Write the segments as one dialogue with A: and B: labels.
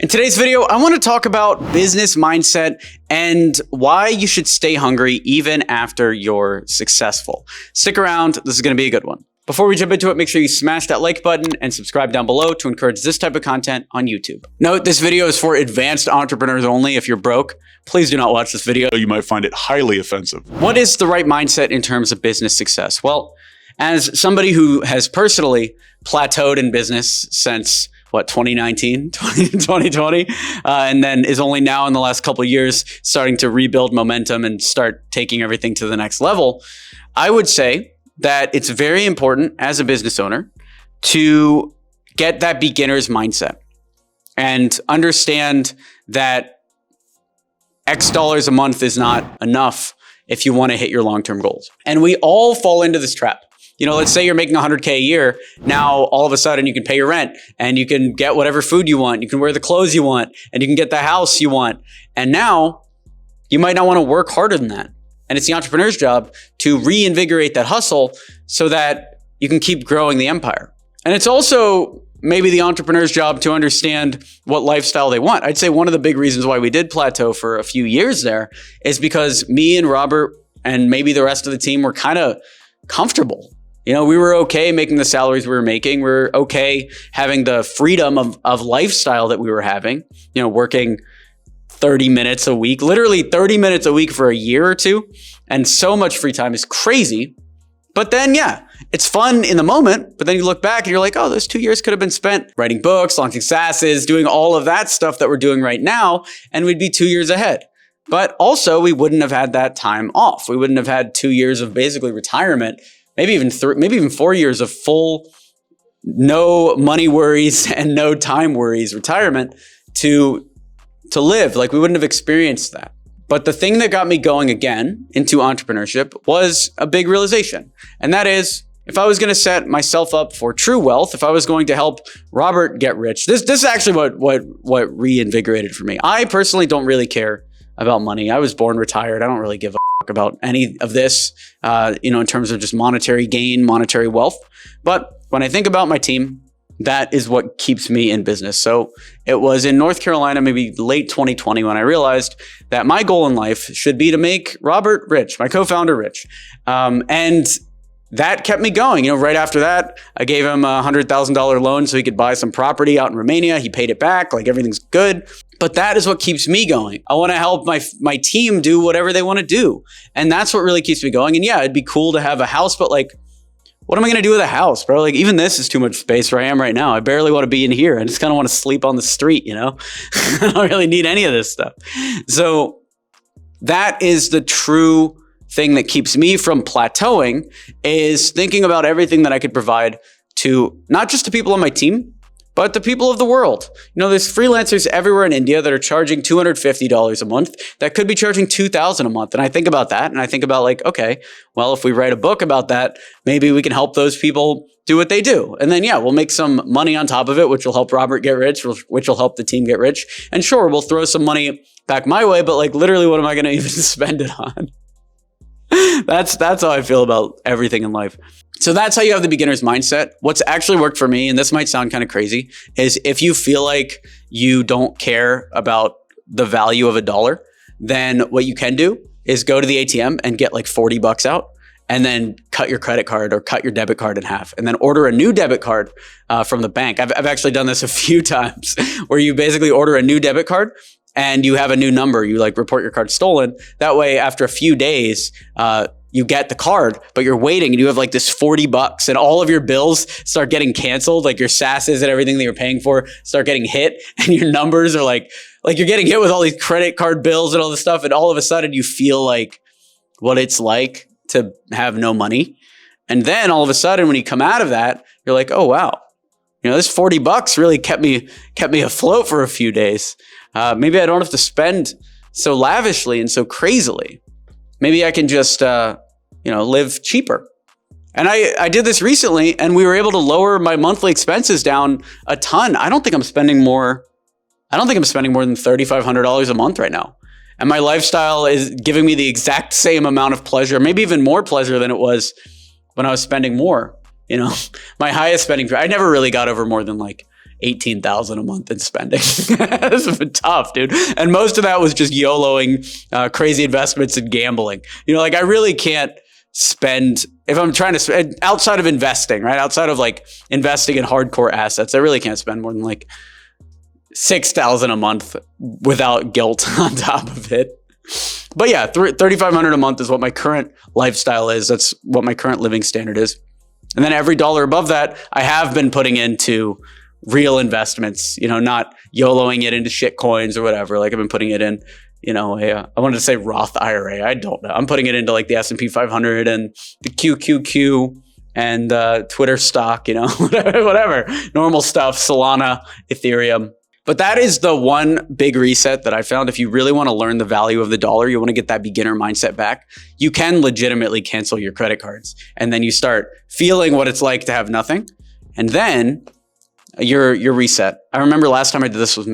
A: In today's video, I want to talk about business mindset and why you should stay hungry even after you're successful. Stick around, this is going to be a good one. Before we jump into it, make sure you smash that like button and subscribe down below to encourage this type of content on YouTube. Note, this video is for advanced entrepreneurs only. If you're broke, please do not watch this video.
B: You might find it highly offensive.
A: What is the right mindset in terms of business success? Well, as somebody who has personally plateaued in business since 2019, 2020, and then is only now in the last couple of years starting to rebuild momentum and start taking everything to the next level, I would say that it's very important as a business owner to get that beginner's mindset and understand that X dollars a month is not enough if you want to hit your long-term goals. And we all fall into this trap. You know, let's say you're making $100K a year. Now, all of a sudden, you can pay your rent and you can get whatever food you want. You can wear the clothes you want and you can get the house you want. And now you might not want to work harder than that. And it's the entrepreneur's job to reinvigorate that hustle so that you can keep growing the empire. And it's also maybe the entrepreneur's job to understand what lifestyle they want. I'd say one of the big reasons why we did plateau for a few years there is because me and Robert and maybe the rest of the team were kind of comfortable. You know, we were okay making the salaries we were making. We were okay having the freedom of lifestyle that we were having, you know, working 30 minutes a week, literally 30 minutes a week for a year or two. And so much free time is crazy. But then, yeah, it's fun in the moment. But then you look back and you're like, oh, those 2 years could have been spent writing books, launching SaaSes, doing all of that stuff that we're doing right now. And we'd be 2 years ahead. But also, we wouldn't have had that time off. We wouldn't have had 2 years of basically retirement. Maybe even 4 years of full, no money worries and no time worries retirement to live. Like, we wouldn't have experienced that. But the thing that got me going again into entrepreneurship was a big realization. And that is, if I was going to set myself up for true wealth, if I was going to help Robert get rich, this is actually what reinvigorated for me. I personally don't really care about money. I was born retired. I don't really give a about any of this, in terms of just monetary gain, monetary wealth. But when I think about my team, that is what keeps me in business. So it was in North Carolina, maybe late 2020, when I realized that my goal in life should be to make Robert rich, my co-founder rich. And that kept me going. You know, right after that, I gave him a $100,000 loan so he could buy some property out in Romania. He paid it back, like everything's good. But that is what keeps me going. I want to help my team do whatever they want to do. And that's what really keeps me going. And yeah, it'd be cool to have a house, but like, what am I going to do with a house, bro? Like, even this is too much space where I am right now. I barely want to be in here. I just kind of want to sleep on the street, you know? I don't really need any of this stuff. So that is the true thing that keeps me from plateauing, is thinking about everything that I could provide to not just the people on my team, but the people of the world. You know, there's freelancers everywhere in India that are charging $250 a month that could be charging $2,000 a month. And I think about that and I think about like, okay, well, if we write a book about that, maybe we can help those people do what they do. And then, yeah, we'll make some money on top of it, which will help Robert get rich, which will help the team get rich. And sure, we'll throw some money back my way, but like literally, what am I going to even spend it on? That's how I feel about everything in life. So that's how you have the beginner's mindset. What's actually worked for me, and this might sound kind of crazy, is if you feel like you don't care about the value of a dollar, then what you can do is go to the ATM and get like $40 out and then cut your credit card or cut your debit card in half and then order a new debit card from the bank. I've actually done this a few times where you basically order a new debit card and you have a new number. You like report your card stolen. That way, after a few days, you get the card, but you're waiting and you have like this $40 and all of your bills start getting canceled. Like your SaaSes and everything that you're paying for start getting hit and your numbers are like you're getting hit with all these credit card bills and all this stuff. And all of a sudden you feel like what it's like to have no money. And then all of a sudden when you come out of that, you're like, oh, wow, you know, this $40 really kept me afloat for a few days. Maybe I don't have to spend so lavishly and so crazily. Maybe I can just, live cheaper. And I did this recently and we were able to lower my monthly expenses down a ton. I don't think I'm spending more than $3,500 a month right now. And my lifestyle is giving me the exact same amount of pleasure, maybe even more pleasure than it was when I was spending more. You know, my highest spending, I never really got over more than like $18,000 a month in spending. This has been tough, dude. And most of that was just YOLOing crazy investments and gambling. You know, like I really can't spend, if I'm trying to spend outside of investing, right? Outside of like investing in hardcore assets, I really can't spend more than like $6,000 a month without guilt on top of it. But yeah, $3,500 a month is what my current lifestyle is. That's what my current living standard is. And then every dollar above that, I have been putting into real investments, you know, not YOLOing it into shit coins or whatever. Like I've been putting it in, you know, I wanted to say Roth IRA. I don't know. I'm putting it into like the S&P 500 and the QQQ and Twitter stock, you know, whatever. Normal stuff, Solana, Ethereum. But that is the one big reset that I found. If you really want to learn the value of the dollar, you want to get that beginner mindset back, you can legitimately cancel your credit cards. And then you start feeling what it's like to have nothing. And then you're reset. I remember last time I did this was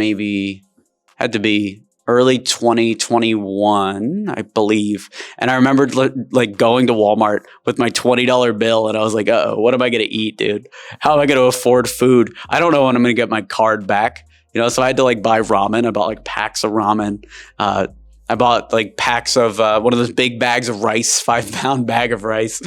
A: had to be early 2021, I believe. And I remembered like going to Walmart with my $20 bill. And I was like, uh-oh, what am I going to eat, dude? How am I going to afford food? I don't know when I'm going to get my card back. You know, so I had to like buy ramen. I bought like packs of ramen. I bought like packs of one of those big bags of rice, 5-pound bag of rice.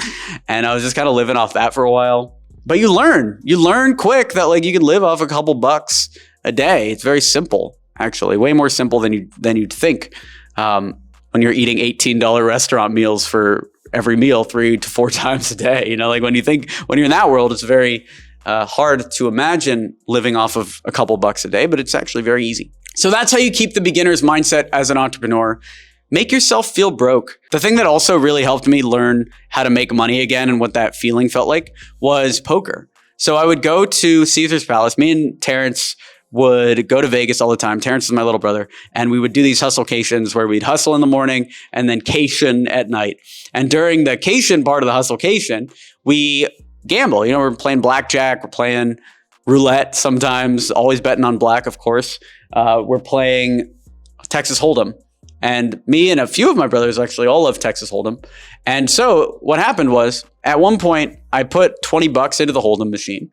A: And I was just kind of living off that for a while. But you learn quick that like you can live off a couple bucks a day. It's very simple, actually, way more simple than you'd think. When you're eating $18 restaurant meals for every meal 3 to 4 times a day, you know, like when you're in that world, it's very hard to imagine living off of a couple bucks a day, but it's actually very easy. So that's how you keep the beginner's mindset as an entrepreneur. Make yourself feel broke. The thing that also really helped me learn how to make money again and what that feeling felt like was poker. So I would go to Caesar's Palace. Me and Terrence would go to Vegas all the time. Terrence is my little brother. And we would do these hustlecations where we'd hustle in the morning and then cation at night. And during the cation part of the hustlecation, we gamble. You know, we're playing blackjack, we're playing roulette sometimes, always betting on black, of course. We're playing Texas Hold'em. And me and a few of my brothers actually all love Texas Hold'em. And so what happened was at one point I put $20 into the Hold'em machine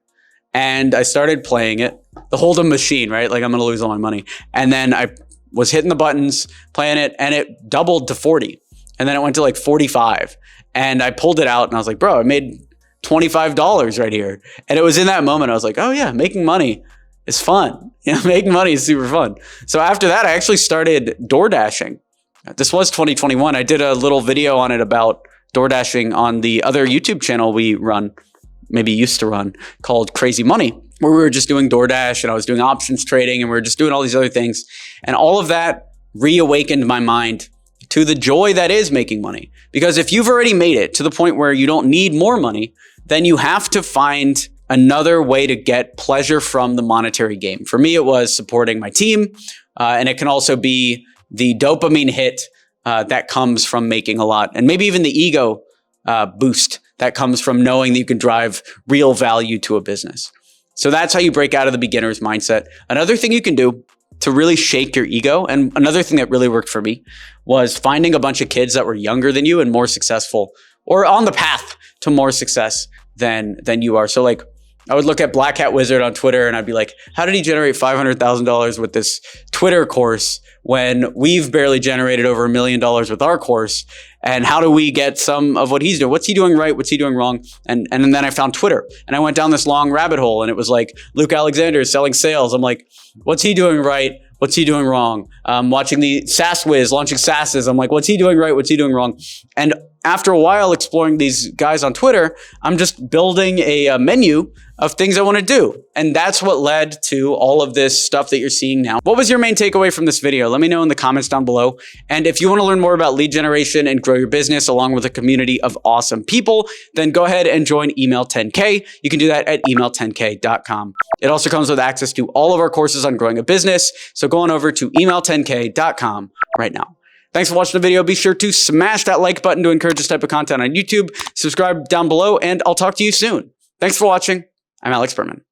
A: and I started playing it. The Hold'em machine, right? Like I'm going to lose all my money. And then I was hitting the buttons, playing it, and it doubled to 40. And then it went to like 45. And I pulled it out and I was like, bro, I made $25 right here. And it was in that moment I was like, oh yeah, making money is fun. You know, making money is super fun. So after that, I actually started door dashing. This was 2021. I did a little video on it about door dashing on the other YouTube channel we run, maybe used to run, called Crazy Money, where we were just doing DoorDash and I was doing options trading and we were just doing all these other things. And all of that reawakened my mind to the joy that is making money. Because if you've already made it to the point where you don't need more money, then you have to find another way to get pleasure from the monetary game. For me, it was supporting my team. And it can also be the dopamine hit that comes from making a lot. And maybe even the ego boost that comes from knowing that you can drive real value to a business. So that's how you break out of the beginner's mindset. Another thing you can do to really shake your ego, and another thing that really worked for me, was finding a bunch of kids that were younger than you and more successful, or on the path to more success than you are. So like, I would look at Black Hat Wizard on Twitter and I'd be like, how did he generate $500,000 with this Twitter course when we've barely generated over $1 million with our course? And how do we get some of what he's doing? What's he doing right? What's he doing wrong? And then I found Twitter and I went down this long rabbit hole and it was like, Luke Alexander is selling sales. I'm like, what's he doing right? What's he doing wrong? Watching the SaaS Wiz launching SaaSes. I'm like, what's he doing right? What's he doing wrong? And after a while exploring these guys on Twitter, I'm just building a menu of things I want to do. And that's what led to all of this stuff that you're seeing now. What was your main takeaway from this video? Let me know in the comments down below. And if you want to learn more about lead generation and grow your business along with a community of awesome people, then go ahead and join Email 10K. You can do that at email10k.com. It also comes with access to all of our courses on growing a business. So go on over to email10k.com right now. Thanks for watching the video. Be sure to smash that like button to encourage this type of content on YouTube. Subscribe down below, and I'll talk to you soon. Thanks for watching. I'm Alex Berman.